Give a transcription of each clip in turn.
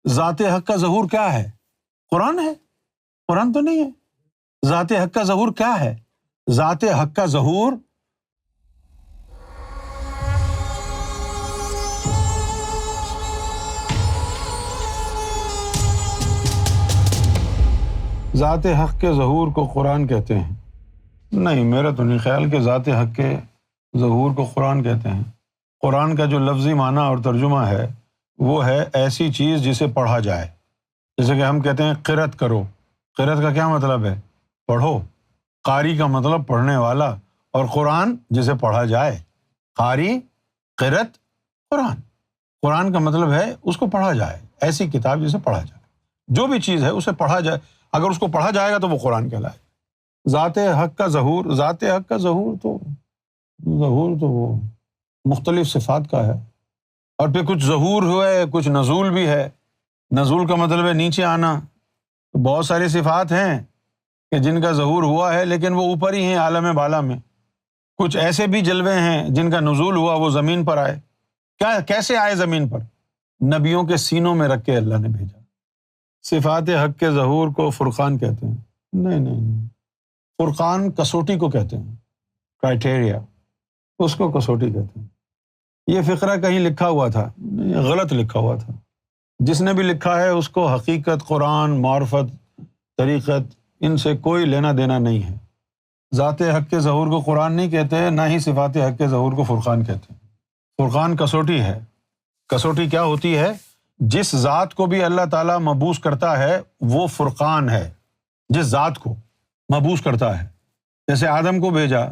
ذات حق کا ظہور کیا ہے؟ قرآن ہے، قرآن تو نہیں ہے۔ ذات حق کا ظہور کیا ہے؟ ذات حق کا ظہور ذات حق کے ظہور کو قرآن کہتے ہیں؟ نہیں، میرا تو نہیں خیال کہ ذات حق کے ظہور کو قرآن کہتے ہیں۔ قرآن کا جو لفظی معنی اور ترجمہ ہے وہ ہے ایسی چیز جسے پڑھا جائے، جیسے کہ ہم کہتے ہیں قرأت کرو۔ قرأت کا کیا مطلب ہے؟ پڑھو۔ قاری کا مطلب پڑھنے والا، اور قرآن جسے پڑھا جائے۔ قاری، قرأت، قرآن۔ قرآن کا مطلب ہے اس کو پڑھا جائے، ایسی کتاب جسے پڑھا جائے۔ جو بھی چیز ہے اسے پڑھا جائے، اگر اس کو پڑھا جائے گا تو وہ قرآن کہلائے۔ ذات حق کا ظہور، ذات حق کا ظہور تو وہ مختلف صفات کا ہے، اور پھر کچھ ظہور ہے، کچھ نزول بھی ہے۔ نزول کا مطلب ہے نیچے آنا۔ بہت ساری صفات ہیں کہ جن کا ظہور ہوا ہے لیکن وہ اوپر ہی ہیں عالم بالا میں۔ کچھ ایسے بھی جلوے ہیں جن کا نزول ہوا، وہ زمین پر آئے۔ کیسے آئے زمین پر؟ نبیوں کے سینوں میں رکھ کے اللہ نے بھیجا۔ صفات حق کے ظہور کو فرقان کہتے ہیں؟ نہیں، فرقان کسوٹی کو کہتے ہیں، کرائٹیریا، اس کو کسوٹی کہتے ہیں۔ یہ فقرہ کہیں لکھا ہوا تھا، غلط لکھا ہوا تھا۔ جس نے بھی لکھا ہے اس کو حقیقت، قرآن، معرفت، طریقت، ان سے کوئی لینا دینا نہیں ہے۔ ذات حق کے ظہور کو قرآن نہیں کہتے، نہ ہی صفات حق کے ظہور کو فرقان کہتے ہیں۔ فرقان کسوٹی ہے۔ کسوٹی کیا ہوتی ہے؟ جس ذات کو بھی اللہ تعالیٰ مبعوث کرتا ہے وہ فرقان ہے۔ جس ذات کو مبعوث کرتا ہے، جیسے آدم کو بھیجا،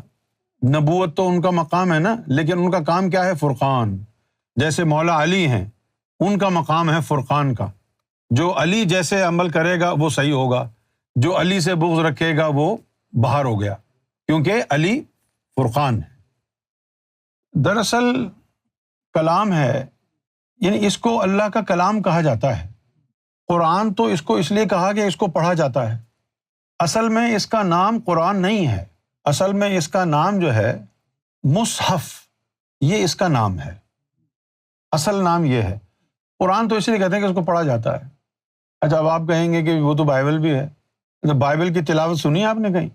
نبوت تو ان کا مقام ہے نا، لیکن ان کا کام کیا ہے؟ فرقان۔ جیسے مولا علی ہیں، ان کا مقام ہے فرقان کا۔ جو علی جیسے عمل کرے گا وہ صحیح ہوگا، جو علی سے بغض رکھے گا وہ باہر ہو گیا، کیونکہ علی فرقان ہے۔ دراصل کلام ہے، یعنی اس کو اللہ کا کلام کہا جاتا ہے۔ قرآن تو اس کو اس لیے کہا کہ اس کو پڑھا جاتا ہے۔ اصل میں اس کا نام قرآن نہیں ہے، اصل میں اس کا نام جو ہے مصحف، یہ اس کا نام ہے، اصل نام یہ ہے۔ قرآن تو اس لیے کہتے ہیں کہ اس کو پڑھا جاتا ہے۔ اچھا، اب آپ کہیں گے کہ وہ تو بائبل بھی ہے، تو بائبل کی تلاوت سنی آپ نے کہیں؟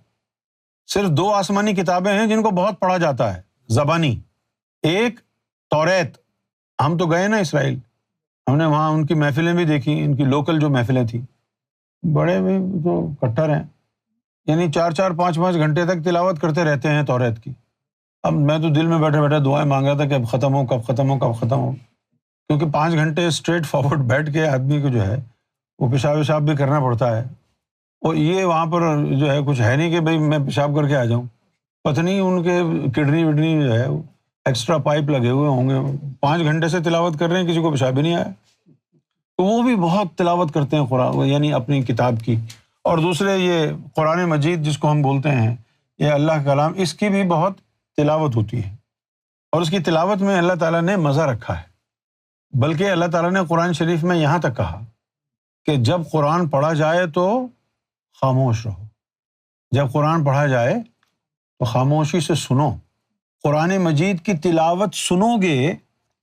صرف 2 آسمانی کتابیں ہیں جن کو بہت پڑھا جاتا ہے زبانی۔ ایک توریت، ہم تو گئے نا اسرائیل، ہم نے وہاں ان کی محفلیں بھی دیکھی، ان کی لوکل جو محفلیں تھیں، بڑے بھی تو کٹر ہیں، یعنی 4 5 گھنٹے تک تلاوت کرتے رہتے ہیں توریت کی۔ اب میں تو دل میں بیٹھے بیٹھے دعائیں مانگ رہا تھا کہ اب ختم ہو، کب ختم ہو، کب ختم ہو، کیونکہ 5 گھنٹے اسٹریٹ فارورڈ بیٹھ کے آدمی کو جو ہے وہ پیشاب بھی کرنا پڑتا ہے، اور یہ وہاں پر جو ہے کچھ ہے نہیں کہ بھئی میں پیشاب کر کے آ جاؤں، پتہ نہیں ان کے کڈنی وڈنی جو ہے ایکسٹرا پائپ لگے ہوئے ہوں گے، 5 گھنٹے سے تلاوت کر رہے ہیں، کسی کو پیشاب بھی نہیں آیا، تو وہ بھی بہت تلاوت کرتے ہیں قرآن، یعنی اپنی کتاب کی۔ اور دوسرے یہ قرآن مجید جس کو ہم بولتے ہیں، یہ اللہ کا کلام، اس کی بھی بہت تلاوت ہوتی ہے، اور اس کی تلاوت میں اللہ تعالیٰ نے مزہ رکھا ہے۔ بلکہ اللہ تعالیٰ نے قرآن شریف میں یہاں تک کہا کہ جب قرآن پڑھا جائے تو خاموش رہو، جب قرآن پڑھا جائے تو خاموشی سے سنو۔ قرآن مجید کی تلاوت سنو گے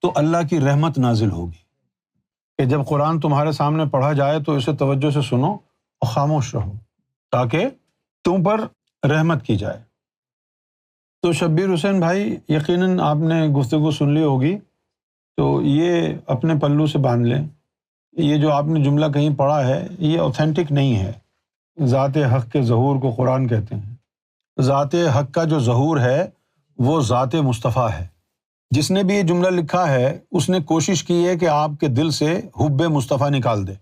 تو اللہ کی رحمت نازل ہوگی، کہ جب قرآن تمہارے سامنے پڑھا جائے تو اسے توجہ سے سنو اور خاموش رہو تاکہ تم پر رحمت کی جائے۔ تو شبیر حسین بھائی، یقیناً آپ نے گفتگو سن لی ہوگی، تو یہ اپنے پلو سے باندھ لیں، یہ جو آپ نے جملہ کہیں پڑھا ہے یہ اوتھینٹک نہیں ہے۔ ذات حق کے ظہور کو قرآن کہتے ہیں۔ ذات حق کا جو ظہور ہے وہ ذات مصطفیٰ ہے۔ جس نے بھی یہ جملہ لکھا ہے اس نے کوشش کی ہے کہ آپ کے دل سے حب مصطفیٰ نکال دے۔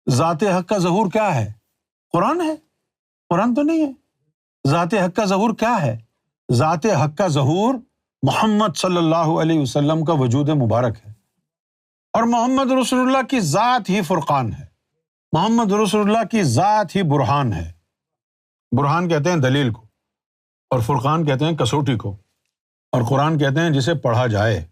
ذات حق کا ظہور کیا ہے؟ قرآن ہے، قرآن تو نہیں ہے۔ ذات حق کا ظہور کیا ہے؟ ذات حق کا ظہور محمد صلی اللہ علیہ وسلم کا وجود مبارک ہے، اور محمد رسول اللہ کی ذات ہی فرقان ہے، محمد رسول اللہ کی ذات ہی برہان ہے۔ برہان کہتے ہیں دلیل کو، اور فرقان کہتے ہیں کسوٹی کو، اور قرآن کہتے ہیں جسے پڑھا جائے۔